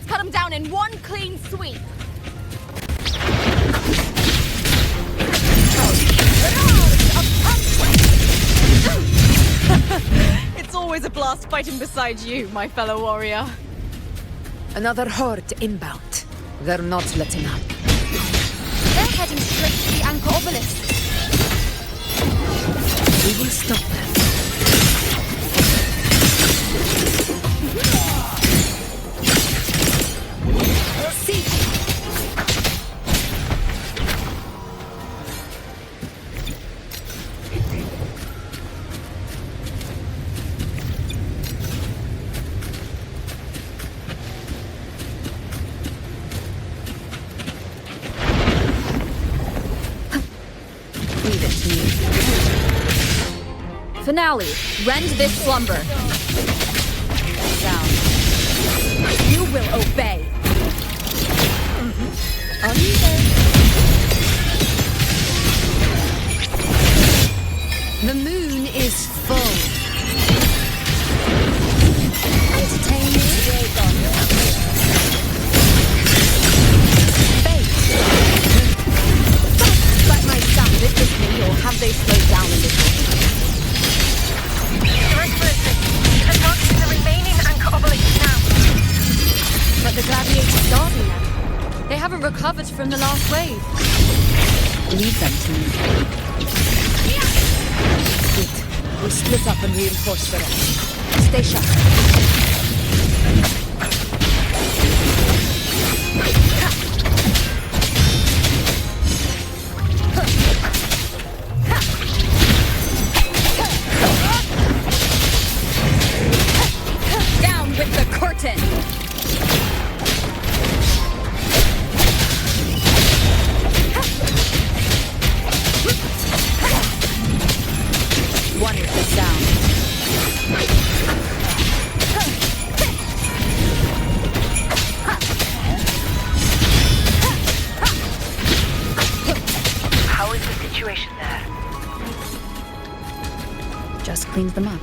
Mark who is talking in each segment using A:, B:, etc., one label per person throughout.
A: Let's cut them down in one clean sweep. It's always a blast fighting beside you, my fellow warrior.
B: Another horde inbound. They're not letting up.
A: They're heading straight to the Anchor Obelisk.
B: We will stop them.
A: See. Finale, rend this slumber. Down. You will obey. On you there.
B: The moon is full.
A: Entertain me.
B: Fate.
A: But my sound is with me, or have they slowed down a little?
C: Advancing the remaining Anchor Obelisk now.
A: But the gladiators guarding them. They haven't recovered from the last wave.
B: Leave them to me. Good. We'll split up and reinforce the rest. Stay sharp.
A: Down with the curtain!
B: One is the sound.
C: How is the situation there?
B: Just cleaned them up.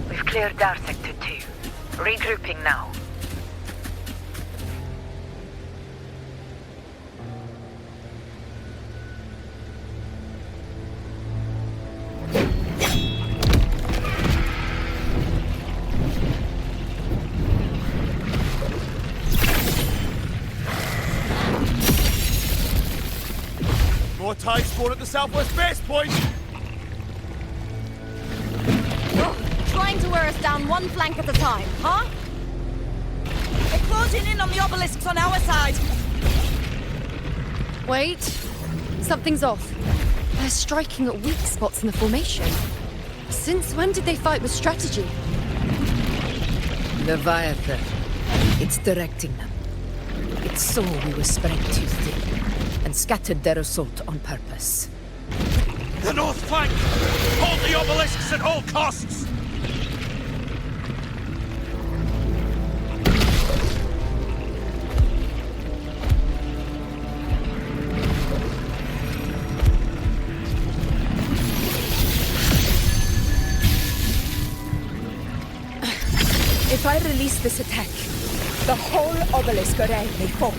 C: We've cleared our Sector 2. Regrouping now.
D: More tide spawn at the southwest base point!
A: Trying to wear us down one flank at a time, huh?
E: They're closing in on the obelisks on our side.
A: Wait. Something's off. They're striking at weak spots in the formation. Since when did they fight with strategy?
B: Leviathan. It's directing them. It saw we were spread too thin and scattered their assault on purpose.
D: The north flank! Hold the obelisks at all costs!
B: If I release this attack, the whole obelisk array may fall.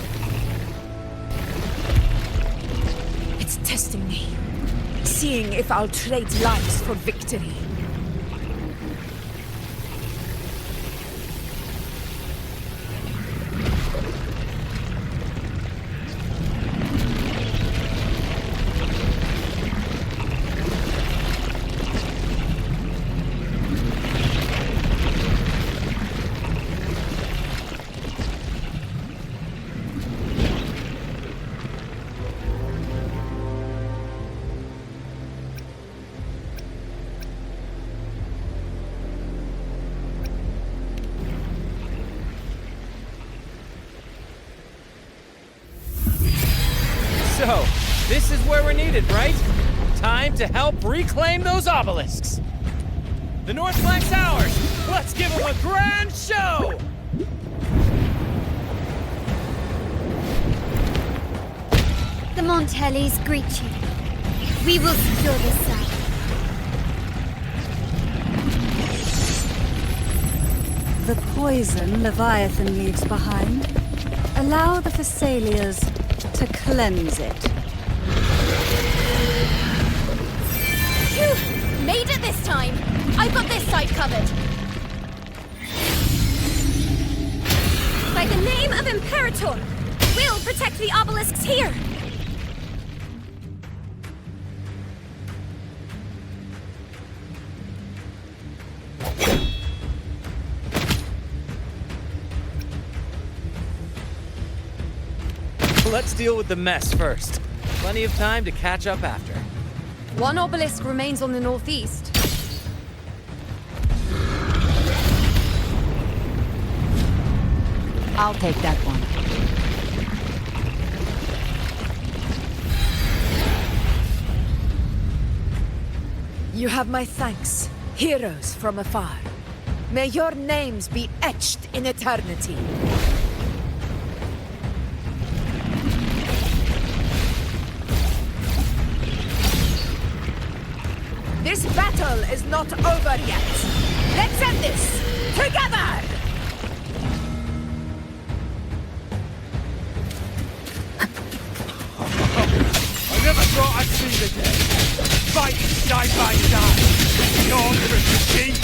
B: It's testing me, seeing if I'll trade lives for victory.
F: So, this is where we're needed, right? Time to help reclaim those obelisks. The north flank's ours. Let's give them a grand show!
G: The Montellis greet you. We will secure this site.
H: The poison Leviathan leaves behind. Allow the Thessalians to cleanse it.
A: Phew! Made it this time! I've got this side covered! By the name of Imperator, we'll protect the obelisks here!
F: Let's deal with the mess first. Plenty of time to catch up after.
A: One obelisk remains on the northeast.
B: I'll take that one. You have my thanks, heroes from afar. May your names be etched in eternity. This battle is not over yet. Let's end this together!
D: I never thought I'd see the day. Fighting side by side. The order of the king.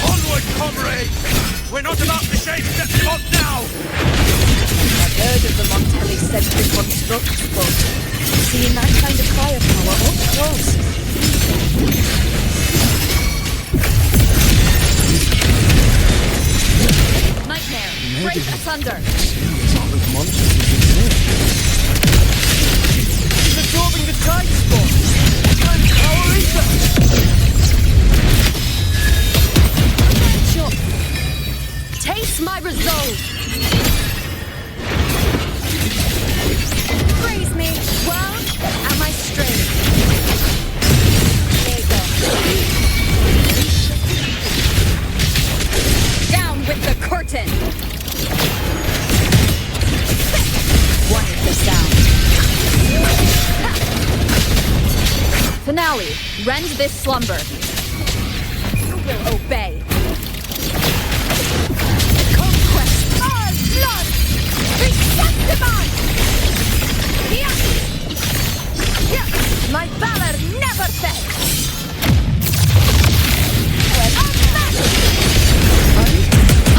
D: Onward, comrades! We're not about to shake the spot now!
B: I've heard of the Montelli sentry construct boat. Seeing that kind of firepower up close.
A: Nightmare, break asunder!
F: He's absorbing the tide storm! I'm powering up!
A: Sure. Taste my resolve! Praise me, well, at my strength. There you go. Down with the curtain!
B: Wanted the sound.
A: Finale, rend this slumber. You will obey. Conquest, our blood! Receptivon! My valor never fails!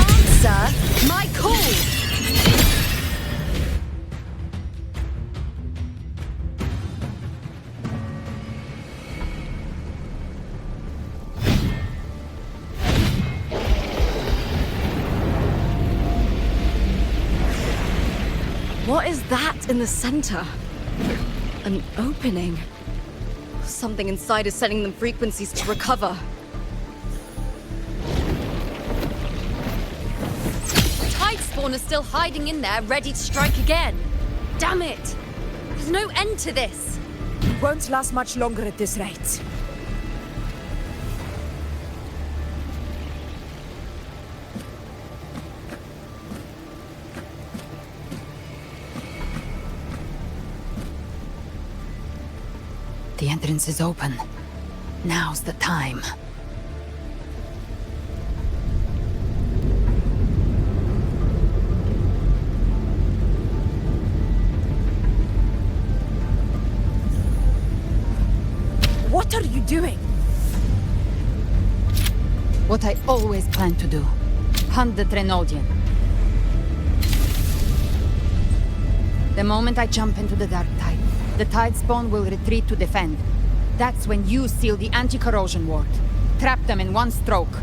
A: Answer my call! What is that in the center? An opening. Something inside is sending them frequencies to recover. Tide spawn is still hiding in there, ready to strike again. Damn it! There's no end to this.
B: It won't last much longer at this rate. The entrance is open. Now's the time. What are you doing?
I: What I always planned to do. Hunt the Trenodian. The moment I jump into the dark tide, the tide spawn will retreat to defend. That's when you seal the anti-corrosion ward. Trap them in one stroke.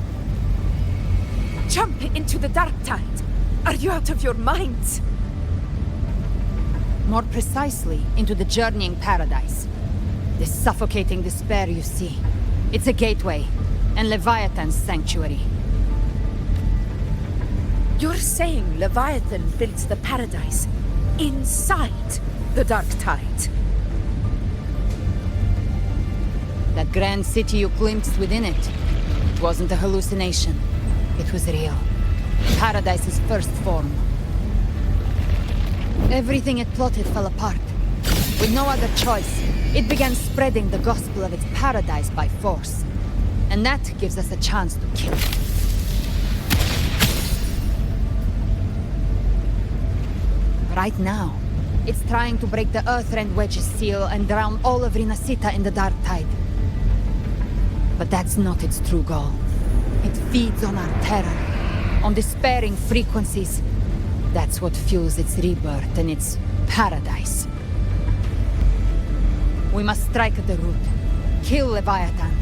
B: Jump into the dark tide? Are you out of your minds?
I: More precisely, into the journeying paradise. This suffocating despair you see. It's a gateway, and Leviathan's sanctuary.
B: You're saying Leviathan built the paradise inside the dark tide?
I: That grand city you glimpsed within it, it wasn't a hallucination. It was real. Paradise's first form. Everything it plotted fell apart. With no other choice, it began spreading the gospel of its paradise by force. And that gives us a chance to kill it. Right now, it's trying to break the Earthrend Wedge's seal and drown all of Rinascita in the dark tide. But that's not its true goal. It feeds on our terror, on despairing frequencies. That's what fuels its rebirth and its paradise. We must strike at the root, kill Leviathan,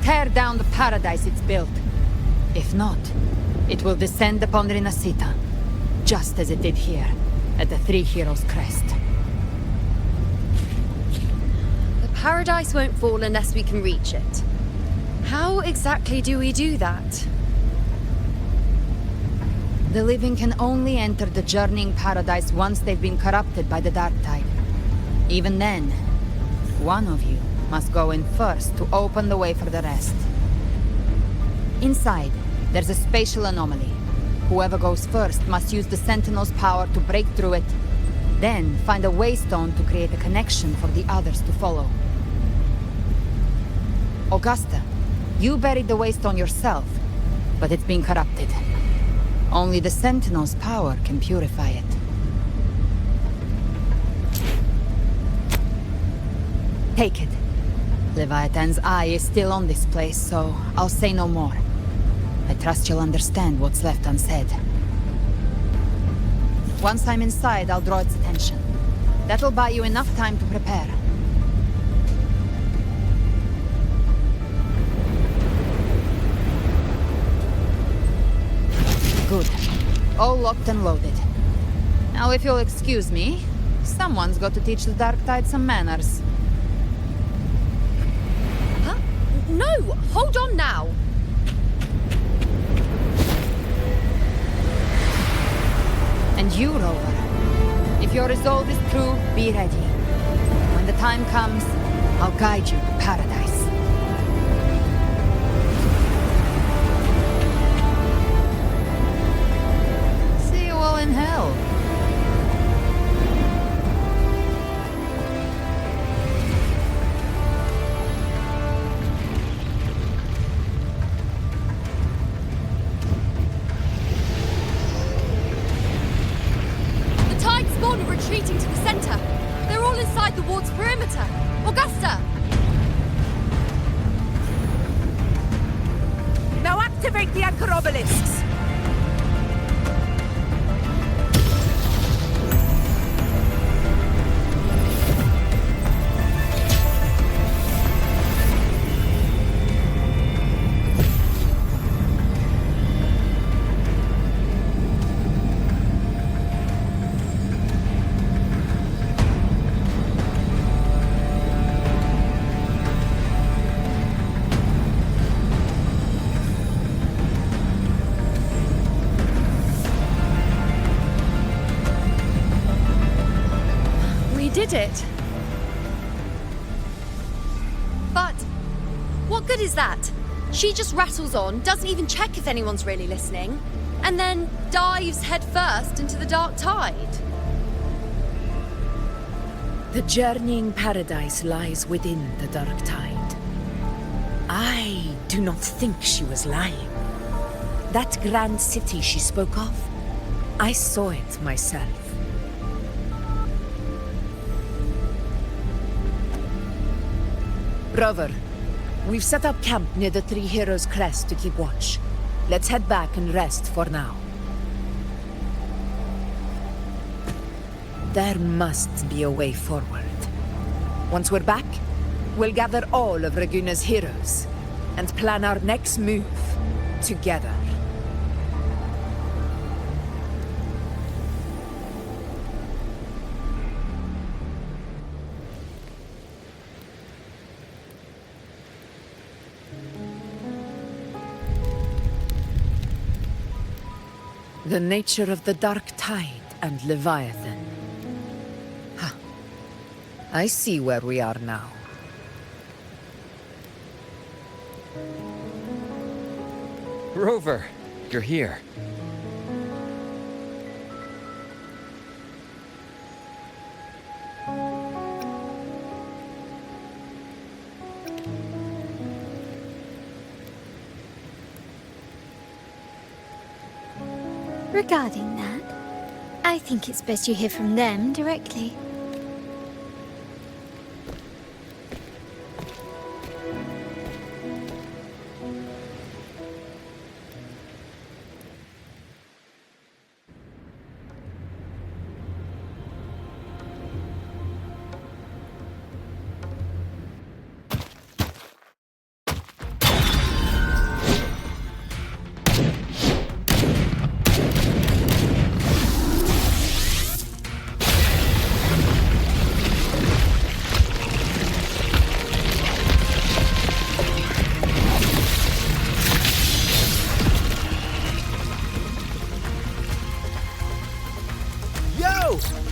I: tear down the paradise it's built. If not, it will descend upon Rinascita, just as it did here, at the Three Heroes' Crest.
A: The paradise won't fall unless we can reach it. How exactly do we do that?
I: The living can only enter the journeying paradise once they've been corrupted by the dark tide. Even then, one of you must go in first to open the way for the rest. Inside, there's a spatial anomaly. Whoever goes first must use the Sentinel's power to break through it, then find a waystone to create a connection for the others to follow. Augusta, you buried the waystone yourself, but it's been corrupted. Only the Sentinel's power can purify it. Take it. Leviathan's eye is still on this place, so I'll say no more. I trust you'll understand what's left unsaid. Once I'm inside, I'll draw its attention. That'll buy you enough time to prepare. Good. All locked and loaded. Now, if you'll excuse me, someone's got to teach the Dark Tide some manners.
A: Huh? No! Hold on now!
I: And you, Rover. If your resolve is true, be ready. When the time comes, I'll guide you to paradise. See you all in hell.
A: Retreating to the center. They're all inside the ward's perimeter. Augusta!
E: Now activate the anchor obelisks!
A: Did it. But what good is that? She just rattles on, doesn't even check if anyone's really listening, and then dives headfirst into the dark tide.
B: The journeying paradise lies within the dark tide. I do not think she was lying. That grand city she spoke of, I saw it myself. Rover, we've set up camp near the Three Heroes' Crest to keep watch. Let's head back and rest for now. There must be a way forward. Once we're back, we'll gather all of Raguna's heroes and plan our next move together. The nature of the dark tide and Leviathan. Ha! I see where we are now.
F: Rover, you're here.
G: Regarding that, I think it's best you hear from them directly.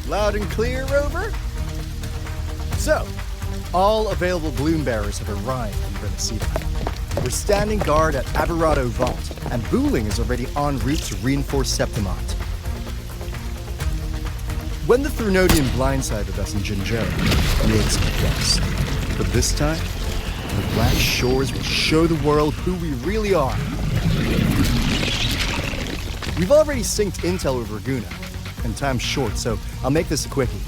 J: Loud and clear, Rover? So, all available bloom bearers have arrived in Rinascita. We're standing guard at Aberrado Vault, and Wuthering is already en route to reinforce Septimont. When the Threnodian blindsided us in ZhayneZ, we ate some guests. But this time, the Black Shores will show the world who we really are. We've already synced intel with Bygone, and time's short, so I'll make this a quickie.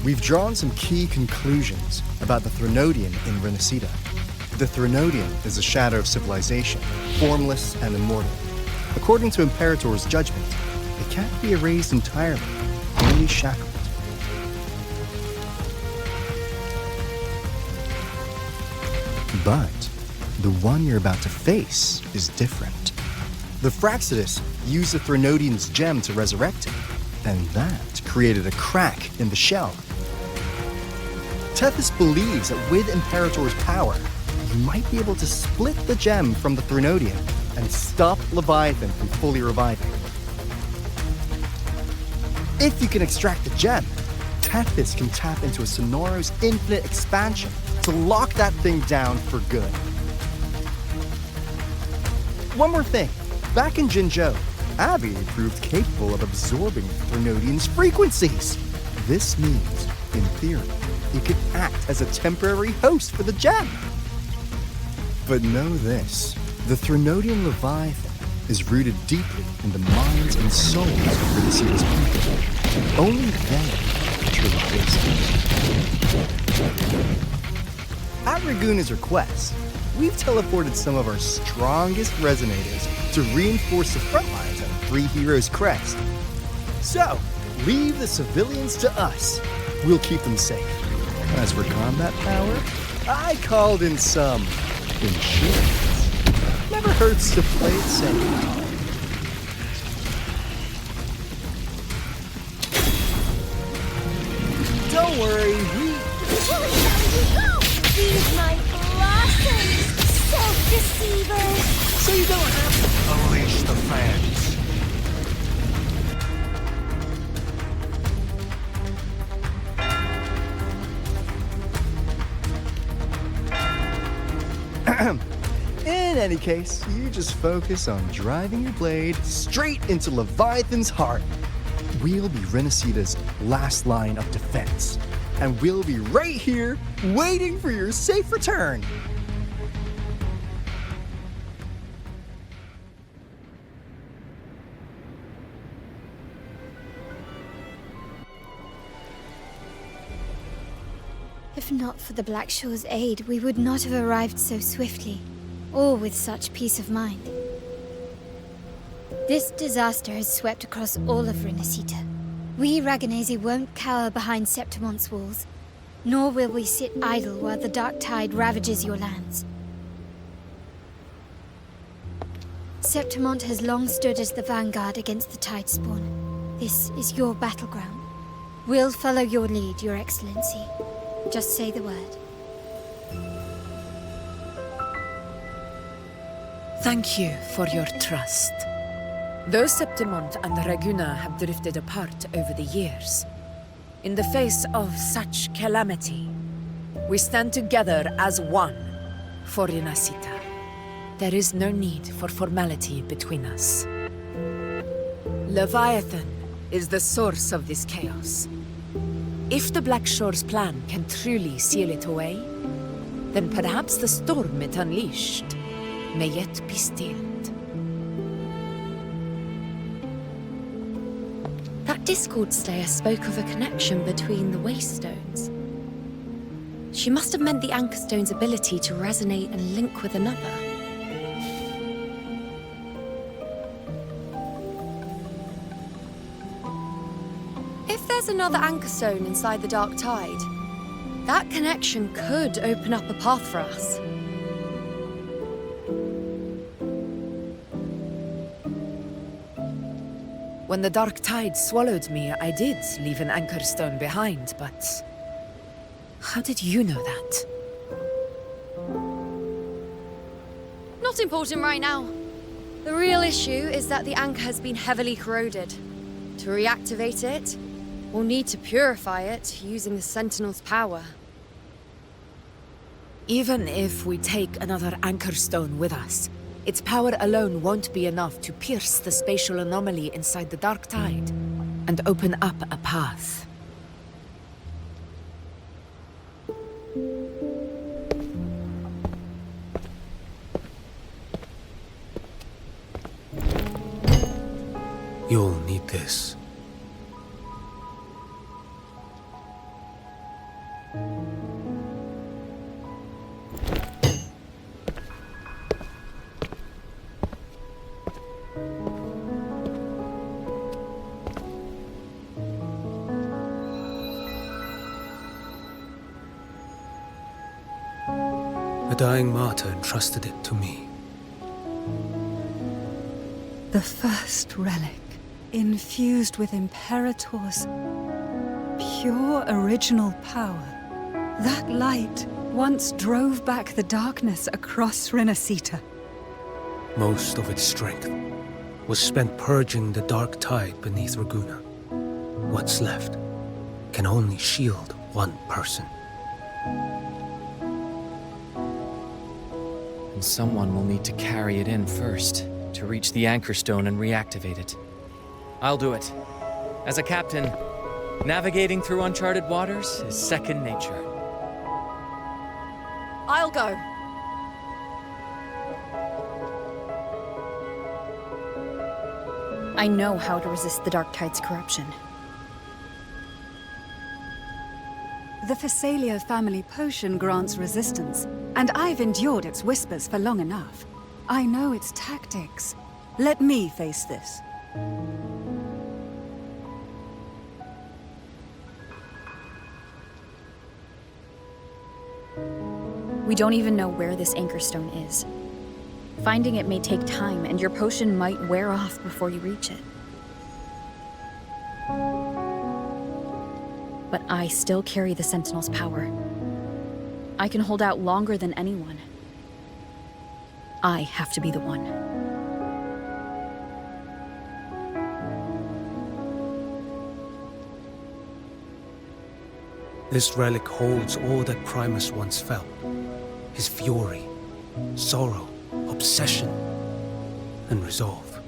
J: We've drawn some key conclusions about the Threnodian in Rinascita. The Threnodian is a shadow of civilization, formless and immortal. According to Imperator's judgment, it can't be erased entirely, only shackled. But the one you're about to face is different. The Fraxidus used the Threnodian's gem to resurrect him, and that created a crack in the shell. Tethys believes that with Imperator's power, you might be able to split the gem from the Threnodian and stop Leviathan from fully reviving. If you can extract the gem, Tethys can tap into a Sonoro's infinite expansion to lock that thing down for good. One more thing. Back in ZhayneZ, Abby proved capable of absorbing Threnodian's frequencies. This means, in theory, it could act as a temporary host for the gem. But know this, the Threnodian Leviathan is rooted deeply in the minds and souls of Rinascita's people. Only they can truly face it. At Bygone's request, we've teleported some of our strongest resonators to reinforce the front lines at Three Heroes Crest. So, leave the civilians to us. We'll keep them safe. As for combat power, I called in some insurance. Never hurts to play it safe. Don't worry,
G: These my blossoms, self-deceivers!
J: So you don't have to
D: Unleash the fans.
J: In any case, you just focus on driving your blade straight into Leviathan's heart. We'll be Rinascita's last line of defense, and we'll be right here waiting for your safe return.
G: If not for the Black Shore's aid, we would not have arrived so swiftly, or with such peace of mind. This disaster has swept across all of Rinascita. We Raganazi won't cower behind Septimont's walls, nor will we sit idle while the dark tide ravages your lands. Septimont has long stood as the vanguard against the Tidespawn. This is your battleground. We'll follow your lead, Your Excellency. Just say the word.
B: Thank you for your trust. Though Septimont and Raguna have drifted apart over the years, in the face of such calamity, we stand together as one for Rinascita. There is no need for formality between us. Leviathan is the source of this chaos. If the Black Shore's plan can truly seal it away, then perhaps the storm it unleashed may yet be stilled. Discord Slayer spoke of a connection between the Waystones. She must have meant the Anchor Stone's ability to resonate and link with another.
A: If there's another Anchor Stone inside the Dark Tide, that connection could open up a path for us.
B: When the Dark Tide swallowed me, I did leave an Anchor Stone behind, but... how did you know that?
A: Not important right now. The real issue is that the anchor has been heavily corroded. To reactivate it, we'll need to purify it using the Sentinel's power.
B: Even if we take another Anchor Stone with us, its power alone won't be enough to pierce the spatial anomaly inside the Dark Tide and open up a path.
K: You'll need this. A dying martyr entrusted it to me.
H: The first relic, infused with Imperator's pure original power. That light once drove back the darkness across Rinascita.
K: Most of its strength was spent purging the dark tide beneath Ragunna. What's left can only shield one person.
F: And someone will need to carry it in first, to reach the Anchor Stone and reactivate it. I'll do it. As a captain, navigating through uncharted waters is second nature.
A: I'll go.
L: I know how to resist the Dark Tide's corruption.
H: The Phasalia family potion grants resistance, and I've endured its whispers for long enough. I know its tactics. Let me face this.
L: We don't even know where this Anchor Stone is. Finding it may take time, and your potion might wear off before you reach it. But I still carry the Sentinel's power. I can hold out longer than anyone. I have to be the one.
K: This relic holds all that Primus once felt. His fury, sorrow, obsession, and resolve.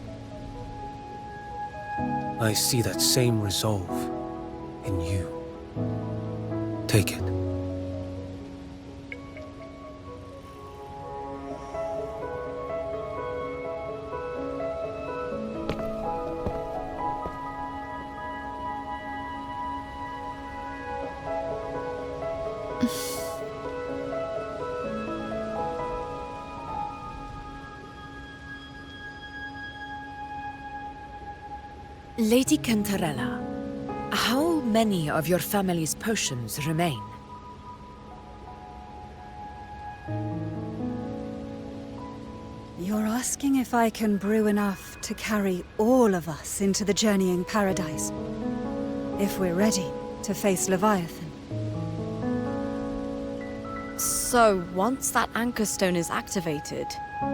K: I see that same resolve in you. Take it.
B: Lady Cantarella, how many of your family's potions remain?
H: You're asking if I can brew enough to carry all of us into the journeying paradise. If we're ready to face Leviathan.
M: So, once that Anchor Stone is activated,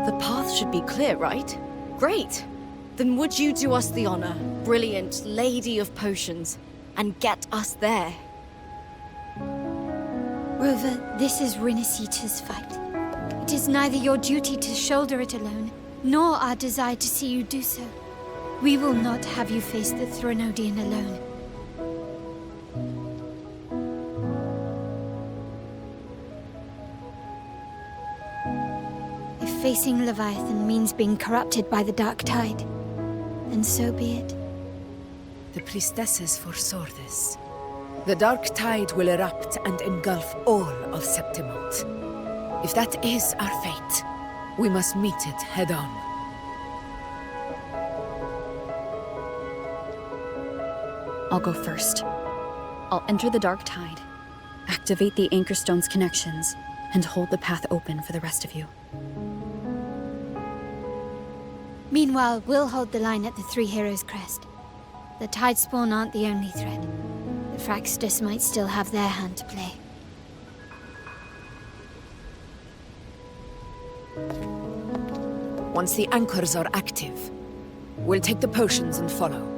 M: the path should be clear, right? Great! Then would you do us the honor, brilliant Lady of Potions, and get us there?
G: Rover, this is Rinascita's fight. It is neither your duty to shoulder it alone, nor our desire to see you do so. We will not have you face the Threnodian alone. If facing Leviathan means being corrupted by the Dark Tide, then so be it.
B: The priestesses foresaw this. The dark tide will erupt and engulf all of Septimont. If that is our fate, we must meet it head-on.
L: I'll go first. I'll enter the dark tide, activate the Anchor Stone's connections, and hold the path open for the rest of you.
G: Meanwhile, we'll hold the line at the Three Heroes Crest. The Tidespawn aren't the only threat. The Fraxters might still have their hand to play.
B: Once the anchors are active, we'll take the potions and follow.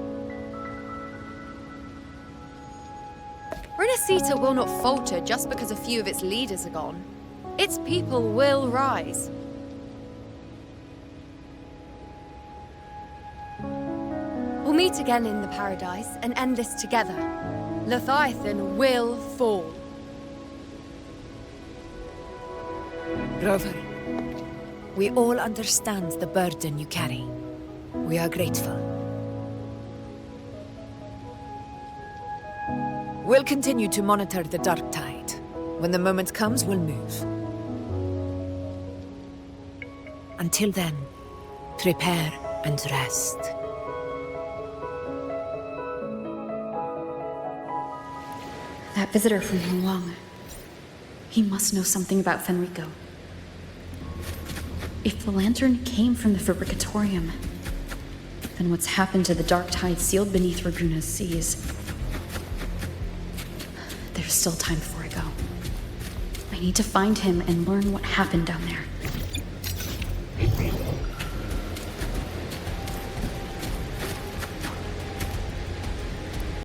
A: Rinascita will not falter just because a few of its leaders are gone. Its people will rise. We'll meet again in the Paradise and end this together. Leviathan will fall.
B: Rover, we all understand the burden you carry. We are grateful. We'll continue to monitor the dark tide. When the moment comes, we'll move. Until then, prepare and rest.
L: That visitor from Huang. He must know something about Fenrico. If the lantern came from the Fabricatorium, then what's happened to the dark tide sealed beneath Raguna's seas? There's still time before I go. I need to find him and learn what happened down there.